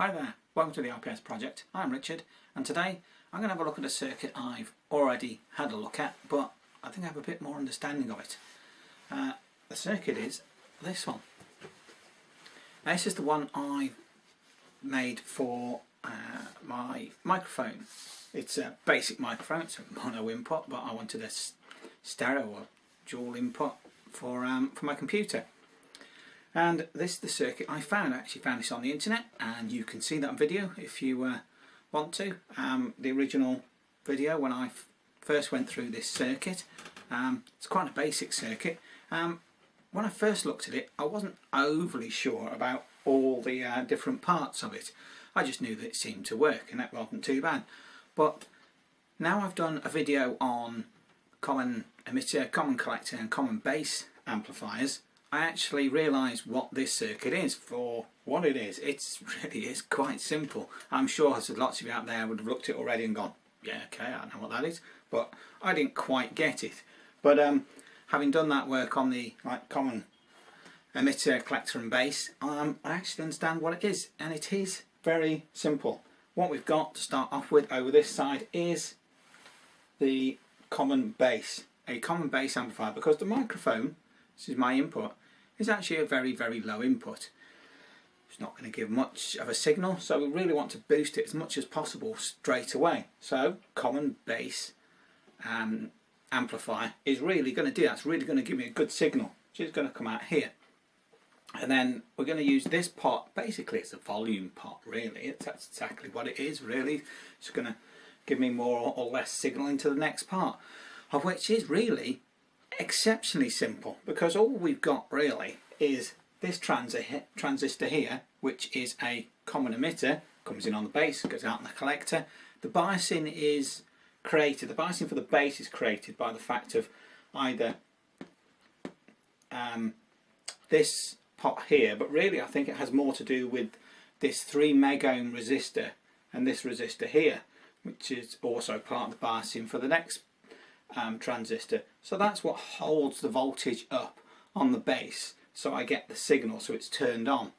Hi there, welcome to the RPS project. I'm Richard, and today I'm going to have a look at a circuit I've already had a look at, but I think I have a bit more understanding of it. The circuit is this one. Now, this is the one I made for my microphone. It's a basic microphone, it's a mono input, but I wanted a stereo or dual input for my computer. And this is the circuit I actually found this on the internet, and you can see that video if you want to. The original video when I first went through this circuit, it's quite a basic circuit. When I first looked at it, I wasn't overly sure about all the different parts of it. I just knew that it seemed to work, and that wasn't too bad. But now I've done a video on common emitter, common collector and common base amplifiers, I actually realise what this circuit is for what it is. It really is quite simple. I'm sure there's lots of you out there would have looked at it already and gone, yeah, okay, I know what that is, but I didn't quite get it. But having done that work on the common emitter, collector and base, I actually understand what it is, and it is very simple. What we've got to start off with over this side is the common base, a common base amplifier, because the microphone, this is my input, is actually a very, very low input. It's not going to give much of a signal, so we really want to boost it as much as possible straight away. So common base amplifier is really going to do that. It's really going to give me a good signal, which is going to come out here. And then we're going to use this pot. Basically it's a volume pot, really. That's exactly what it is, really. It's going to give me more or less signal into the next part, of which is really exceptionally simple, because all we've got really is this transistor here, which is a common emitter, comes in on the base, goes out in the collector. The biasing is created, the biasing for the base is created by the fact of either this pot here, but really I think it has more to do with this 3 megohm resistor and this resistor here, which is also part of the biasing for the next transistor. So that's what holds the voltage up on the base, so I get the signal, so it's turned on,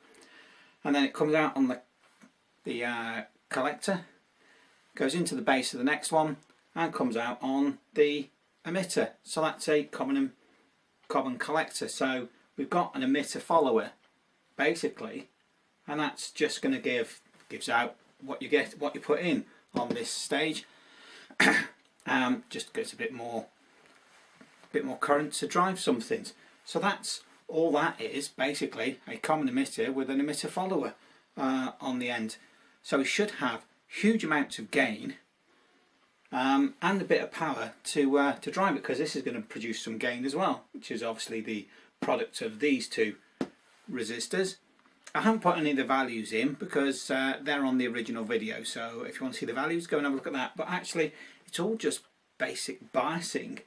and then it comes out on the collector, goes into the base of the next one, and comes out on the emitter. So that's a common collector. So we've got an emitter follower basically, and that's just going to gives out what you get, what you put in on this stage. Just gets a bit more current to drive some things. So that's all that is, basically a common emitter with an emitter follower on the end. So we should have huge amounts of gain and a bit of power to drive it, because this is going to produce some gain as well, which is obviously the product of these two resistors. I haven't put any of the values in because they're on the original video, so if you want to see the values, go and have a look at that. But actually it's all just basic biasing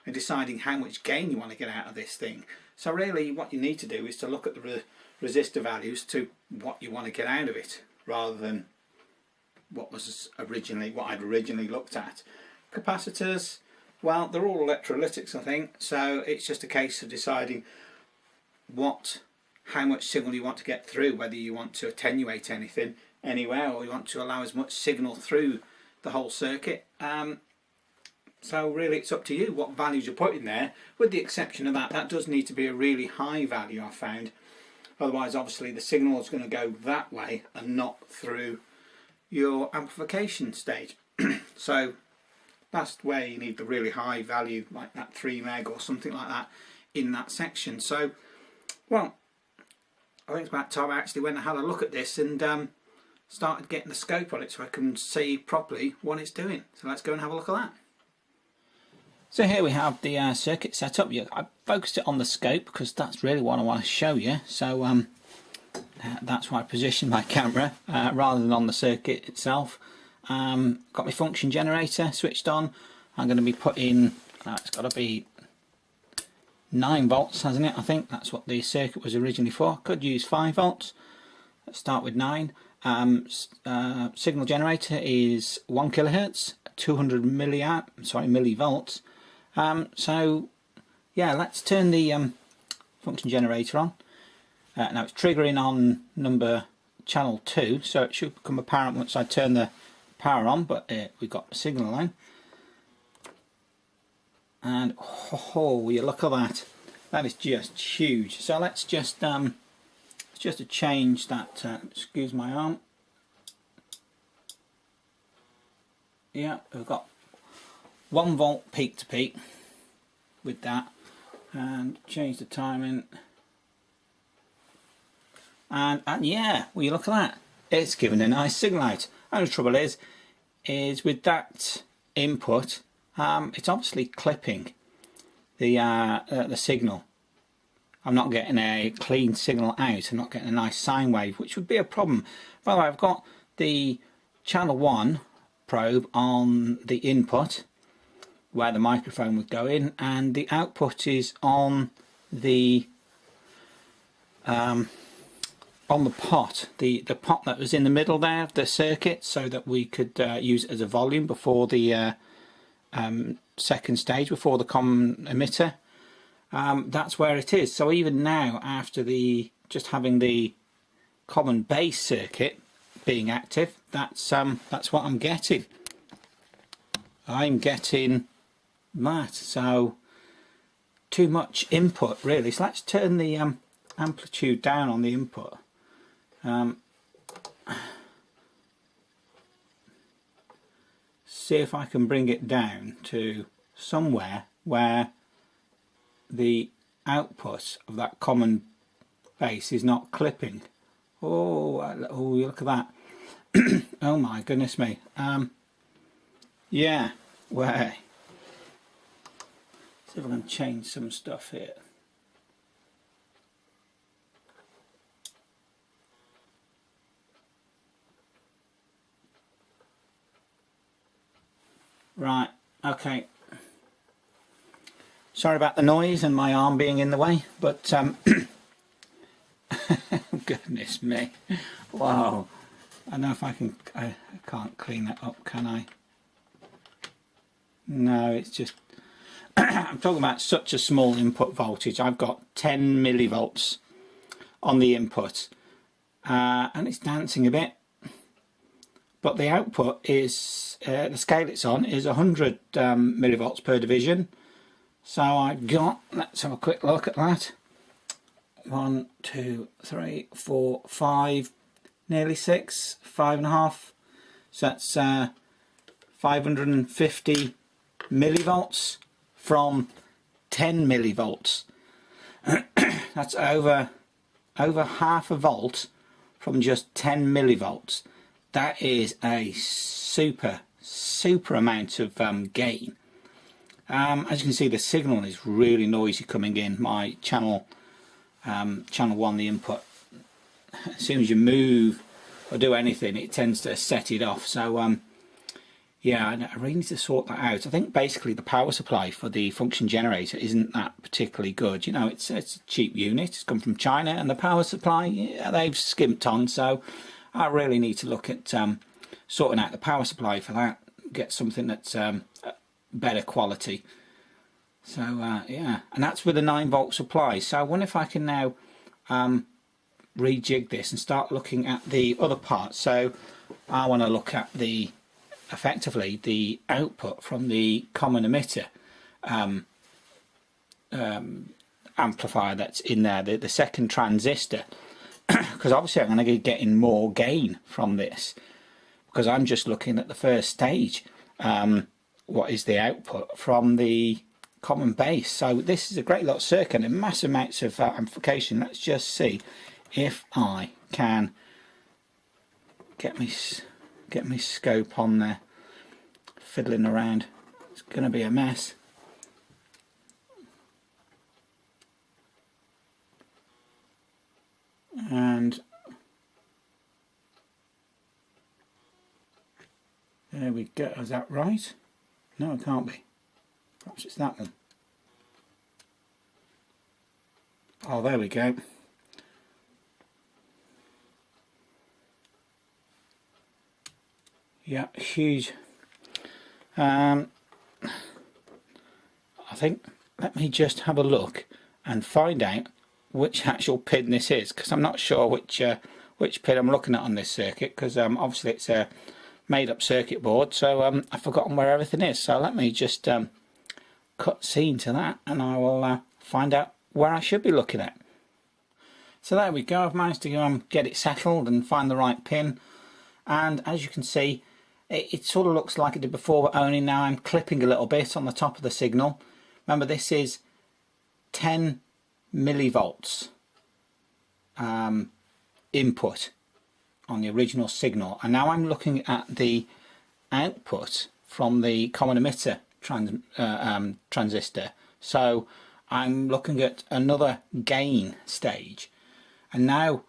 and deciding how much gain you want to get out of this thing. So really what you need to do is to look at the resistor values to what you want to get out of it, rather than what I'd originally looked at. Capacitors, well, they're all electrolytics, I think, so it's just a case of deciding how much signal you want to get through, whether you want to attenuate anything anywhere or you want to allow as much signal through the whole circuit. So really it's up to you what values you put in there, with the exception of that does need to be a really high value, I've found. Otherwise obviously the signal is going to go that way and not through your amplification stage. So that's where you need the really high value, like that 3 meg or something like that in that section. So, well, I think it's about time I actually went and had a look at this and started getting the scope on it so I can see properly what it's doing. So let's go and have a look at that. So here we have the circuit set up. I focused it on the scope because that's really what I want to show you. So that's why I positioned my camera rather than on the circuit itself. Got my function generator switched on. I'm going to be putting, it's got to be 9 volts, hasn't it? I think that's what the circuit was originally for. Could use 5 volts. Let's start with 9. Signal generator is 1 kilohertz, 200 millivolts. So yeah, let's turn the function generator on. Now it's triggering on number channel 2, so it should become apparent once I turn the power on, but we've got the signal line. And oh, you look at that. That is just huge. So let's just change that. Excuse my arm. Yeah, we've got 1 volt peak to peak with that, and change the timing. And yeah, well, you look at that. It's giving a nice signal out. And the trouble is with that input, it's obviously clipping the signal. I'm not getting a clean signal out. I'm not getting a nice sine wave, which would be a problem. By the way, I've got the channel 1 probe on the input where the microphone would go in, and the output is on the pot, the pot that was in the middle there of the circuit, so that we could use it as a volume before the second stage, before the common emitter. That's where it is. So even now, after just having the common base circuit being active, that's what I'm getting. I'm getting that. So too much input really. So let's turn the amplitude down on the input. See if I can bring it down to somewhere where the output of that common base is not clipping. Oh, look at that. Oh my goodness me. Yeah, where? See if I can change some stuff here. Right, okay. Sorry about the noise and my arm being in the way, but goodness me. Wow. I don't know if I can't clean that up, can I? No, it's just I'm talking about such a small input voltage. I've got 10 millivolts on the input, and it's dancing a bit. But the output is, the scale it's on is 100 millivolts per division. So I've got, let's have a quick look at that. 1, 2, 3, 4, 5, nearly 6, 5.5. So that's 550 millivolts from 10 millivolts. That's over half a volt from just 10 millivolts. That is a super amount of gain. As you can see, the signal is really noisy coming in. My channel 1, the input, as soon as you move or do anything, it tends to set it off. So yeah, I really need to sort that out. I think basically the power supply for the function generator isn't that particularly good. You know, it's a cheap unit. It's come from China, and the power supply, yeah, they've skimped on. So I really need to look at sorting out the power supply for that. Get something that's better quality. So yeah, and that's with a 9-volt supply. So I wonder if I can now rejig this and start looking at the other parts. So I want to look at effectively the output from the common emitter amplifier that's in there, the second transistor, because obviously I'm going to be getting more gain from this, because I'm just looking at the first stage. What is the output from the common base? So this is a great little circuit and massive amounts of amplification. Let's just see if I can get me scope on there. Fiddling around, it's going to be a mess. And there we go. Is that right? No, it can't be. Perhaps it's that one. Oh, there we go. Yeah, huge. I think, let me just have a look and find out which actual pin this is, because I'm not sure which which pin I'm looking at on this circuit, because obviously it's a made up circuit board, so I've forgotten where everything is. So let me just cut scene to that, and I will find out where I should be looking at. So there we go, I've managed to get it settled and find the right pin, and as you can see it sort of looks like it did before, but only now I'm clipping a little bit on the top of the signal. Remember, this is 10 millivolts input on the original signal, and now I'm looking at the output from the common emitter transistor. So I'm looking at another gain stage, and now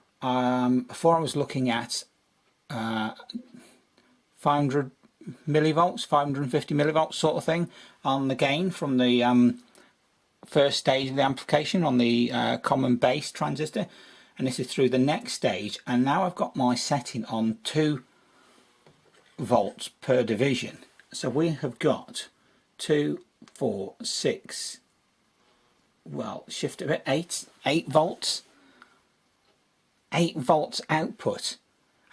before I was looking at 500 millivolts, 550 millivolts sort of thing on the gain from the first stage of the amplification on the common base transistor, and this is through the next stage, and now I've got my setting on 2 volts per division. So we have got 2, 4, 6, well, shift a bit, 8 volts, 8 volts output.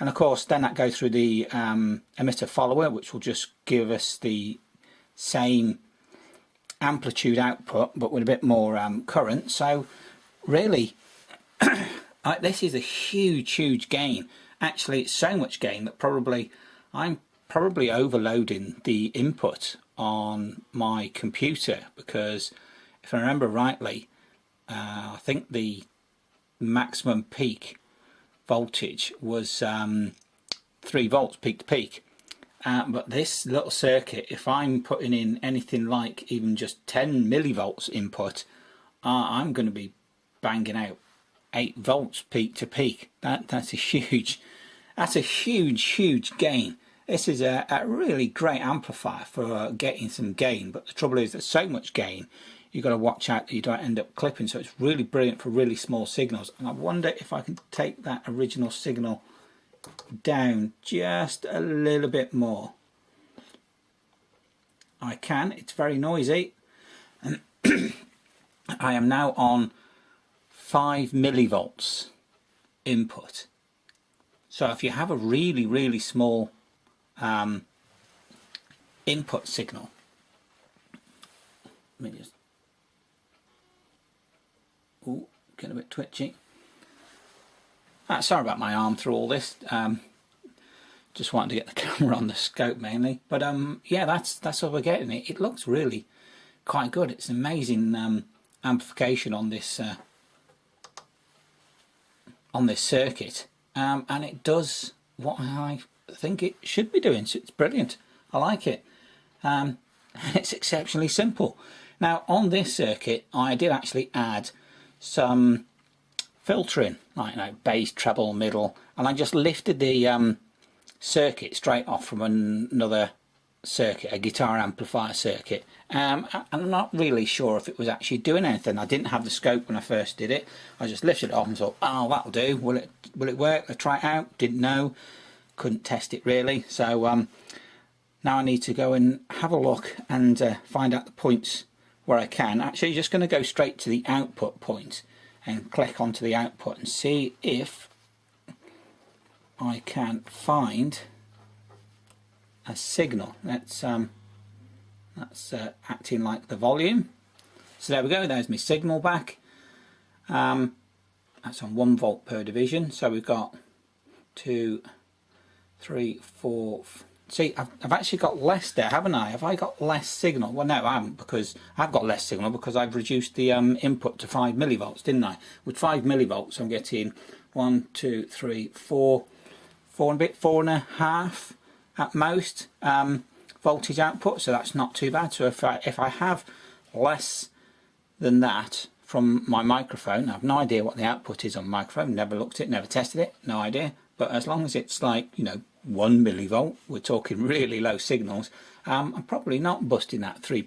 And of course then that goes through the emitter follower, which will just give us the same amplitude output but with a bit more current. So really this is a huge gain. Actually, it's so much gain that I'm probably overloading the input on my computer, because if I remember rightly, I think the maximum peak voltage was 3 volts peak to peak, but this little circuit, if I'm putting in anything like even just 10 millivolts input, I'm going to be banging out 8 volts peak to peak. That's a huge gain. This is a really great amplifier for getting some gain, but the trouble is there's so much gain you've got to watch out that you don't end up clipping. So it's really brilliant for really small signals, and I wonder if I can take that original signal down just a little bit more. I can. It's very noisy, and I am now on 5 millivolts input. So if you have a really small input signal, let me just get a bit twitchy. Sorry about my arm through all this. Just wanted to get the camera on the scope mainly, but yeah, that's what we're getting. It looks really quite good. It's an amazing amplification on this circuit, and it does what I think it should be doing. So it's brilliant. I like it. It's exceptionally simple. Now on this circuit I did actually add some filtering, like bass, treble, middle, and I just lifted the circuit straight off from another circuit, a guitar amplifier circuit. I'm not really sure if it was actually doing anything. I didn't have the scope when I first did it. I just lifted it off and thought, oh, that'll do. Will it work? Let's try it out. Didn't know. Couldn't test it really. So now I need to go and have a look and find out the points where I can. Actually, just going to go straight to the output point and click onto the output and see if I can find a signal that's acting like the volume. So there we go, there's my signal back. That's on 1 volt per division, so we've got 2, 3, 4. See, I've actually got less there, haven't I? Have I got less signal? Well, no, I haven't, because I've got less signal because I've reduced the input to 5 millivolts, didn't I? With 5 millivolts, I'm getting 1, 2, 3, 4, 4 and a bit, 4.5 at most voltage output. So that's not too bad. So if I have less than that from my microphone, I have no idea what the output is on my microphone. Never looked at it, never tested it, no idea. But as long as it's like, 1 millivolt, we're talking really low signals, I'm probably not busting that 3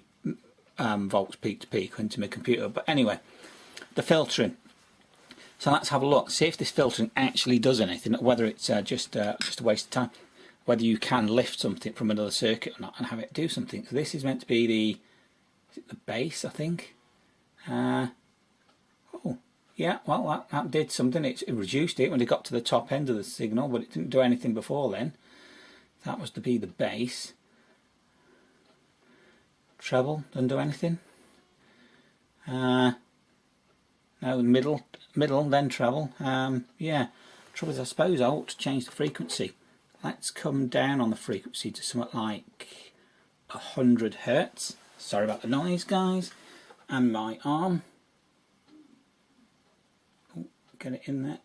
volts peak to peak into my computer. But anyway, the filtering. So let's have a look, see if this filtering actually does anything, whether it's just a waste of time, whether you can lift something from another circuit or not and have it do something. So this is meant to be the bass, I think. Oh, Yeah, well, that did something. It reduced it when it got to the top end of the signal, but it didn't do anything before then. That was to be the bass. Treble, doesn't do anything. No, middle, then treble. Yeah, trouble is I suppose I ought to change the frequency. Let's come down on the frequency to something like 100 Hertz. Sorry about the noise, guys. And my arm. Oh, get it in there.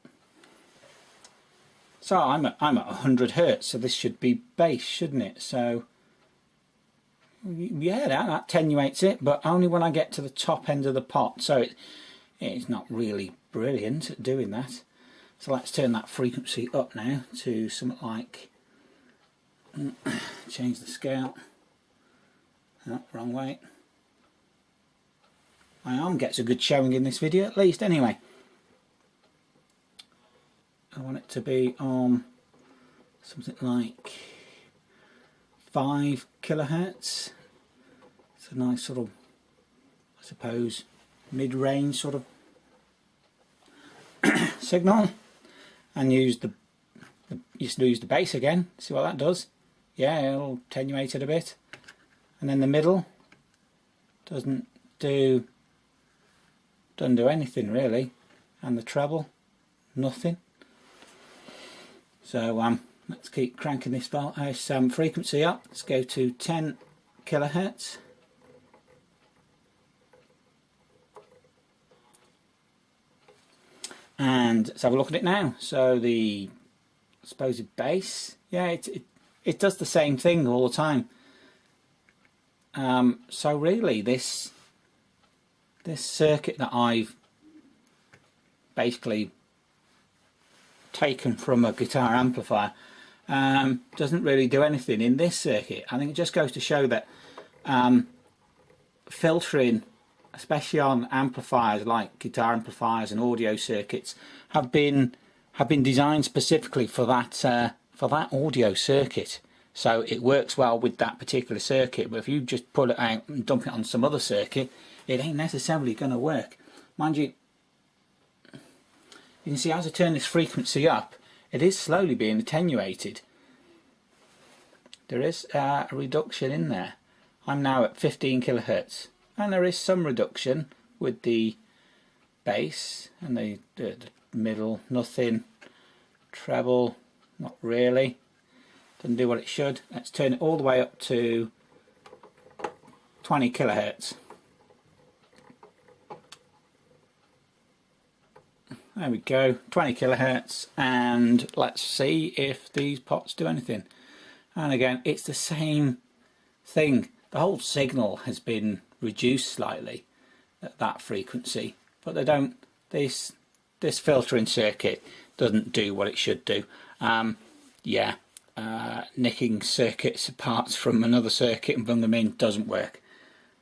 So I'm at 100 Hertz, so this should be bass, shouldn't it? So yeah, that attenuates it, but only when I get to the top end of the pot. So it's not really brilliant at doing that. So let's turn that frequency up now to something like, change the scale. Oh, wrong way. My arm gets a good showing in this video at least anyway. I want it to be on something like 5 kilohertz. It's a nice sort of, I suppose, mid-range sort of signal. And use the bass again. See what that does? Yeah, it'll attenuate it a bit. And then the middle doesn't do anything really. And the treble, nothing. So let's keep cranking this frequency up. Let's go to 10 kilohertz. And let's have a look at it now. So the supposed bass, yeah, it does the same thing all the time. So really, this circuit that I've basically taken from a guitar amplifier doesn't really do anything in this circuit. I think it just goes to show that filtering, especially on amplifiers like guitar amplifiers and audio circuits, have been designed specifically for that audio circuit. So it works well with that particular circuit. But if you just pull it out and dump it on some other circuit, it ain't necessarily going to work. Mind you, you can see as I turn this frequency up, it is slowly being attenuated. There is a reduction in there. I'm now at 15 kilohertz, and there is some reduction with the bass and the middle, nothing. Treble, not really. Doesn't do what it should. Let's turn it all the way up to 20 kilohertz. There we go, 20 kilohertz, and let's see if these pots do anything. And again, it's the same thing. The whole signal has been reduced slightly at that frequency, but they don't. This filtering circuit doesn't do what it should do. Nicking circuits parts from another circuit and bring them in doesn't work.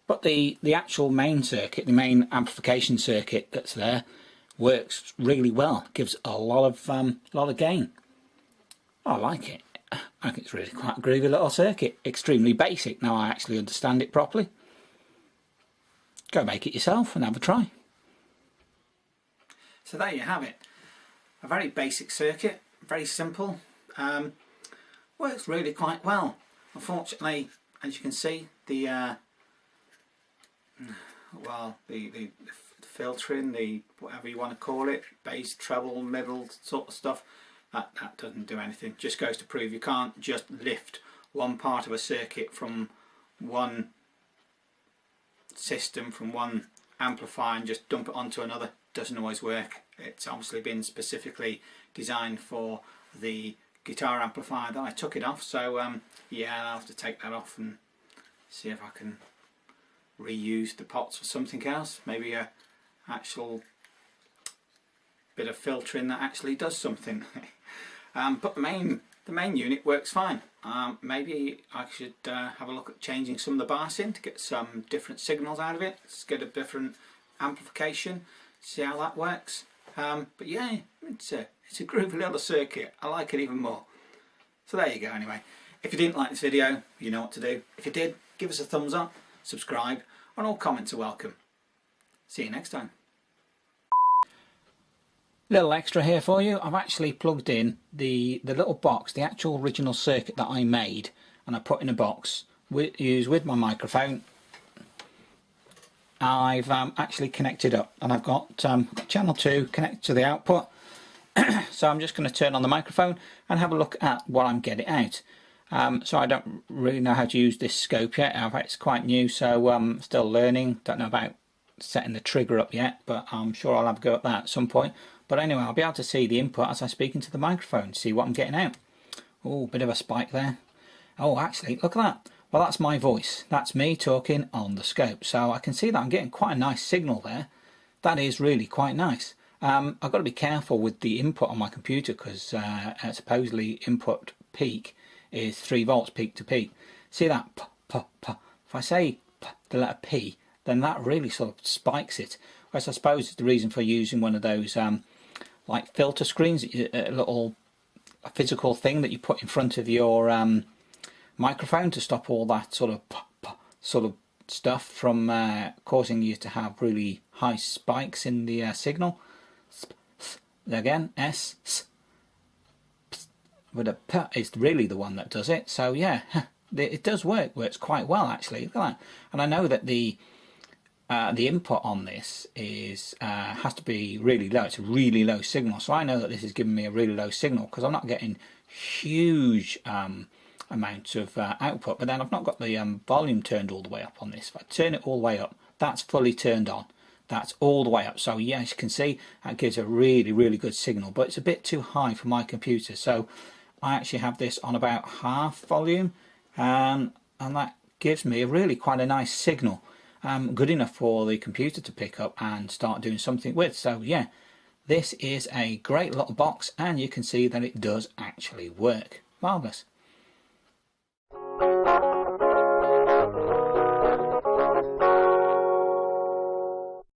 But the actual main circuit, the main amplification circuit that's there, works really well. Gives a lot of gain. I like it. I think it's really quite a groovy little circuit. Extremely basic. Now I actually understand it properly. Go make it yourself and have a try. So there you have it. A very basic circuit, very simple. Works really quite well. Unfortunately, as you can see, the filtering, the whatever you want to call it, bass, treble, middle sort of stuff, that doesn't do anything. Just goes to prove you can't just lift one part of a circuit from one system, from one amplifier, and just dump it onto another. Doesn't always work. It's obviously been specifically designed for the guitar amplifier that I took it off. So yeah, I'll have to take that off and see if I can reuse the pots for something else. Maybe a actual bit of filtering that actually does something. But the main unit works fine. Maybe I should have a look at changing some of the bassing to get some different signals out of it. Let's get a different amplification, see how that works. But yeah, it's a groovy little circuit. I like it even more. So there you go anyway. If you didn't like this video, you know what to do. If you did, give us a thumbs up, subscribe, and all comments are welcome. See you next time. Little extra here for you. I've actually plugged in the little box, the actual original circuit that I made, and I put in a box used with my microphone. I've actually connected up, and I've got channel 2 connected to the output. So I'm just going to turn on the microphone and have a look at what I'm getting out. So I don't really know how to use this scope yet. It's quite new, so still learning. Don't know about setting the trigger up yet, but I'm sure I'll have a go at that at some point. But anyway, I'll be able to see the input as I speak into the microphone, see what I'm getting out. Oh, bit of a spike there. Oh, actually, look at that. Well, that's my voice. That's me talking on the scope. So I can see that I'm getting quite a nice signal there. That is really quite nice. I've got to be careful with the input on my computer because supposedly input peak is 3 volts peak to peak. See that? P, p, p. If I say p, the letter P, then that really sort of spikes it. Whereas I suppose it's the reason for using one of those like filter screens, a little physical thing that you put in front of your microphone to stop all that sort of p, p, sort of stuff from causing you to have really high spikes in the signal. Again, S, S, but a P is really the one that does it. So yeah, it does works quite well actually. Look at that. And I know that the input on this is has to be really low. It's a really low signal, so I know that this is giving me a really low signal because I'm not getting huge amounts of output. But then I've not got the volume turned all the way up on this. If I turn it all the way up, that's fully turned on. That's all the way up. So yeah, as you can see, that gives a really good signal, but it's a bit too high for my computer. So I actually have this on about half volume, and that gives me a really quite a nice signal. Good enough for the computer to pick up and start doing something with. So yeah, this is a great little box, and you can see that it does actually work. Marvellous.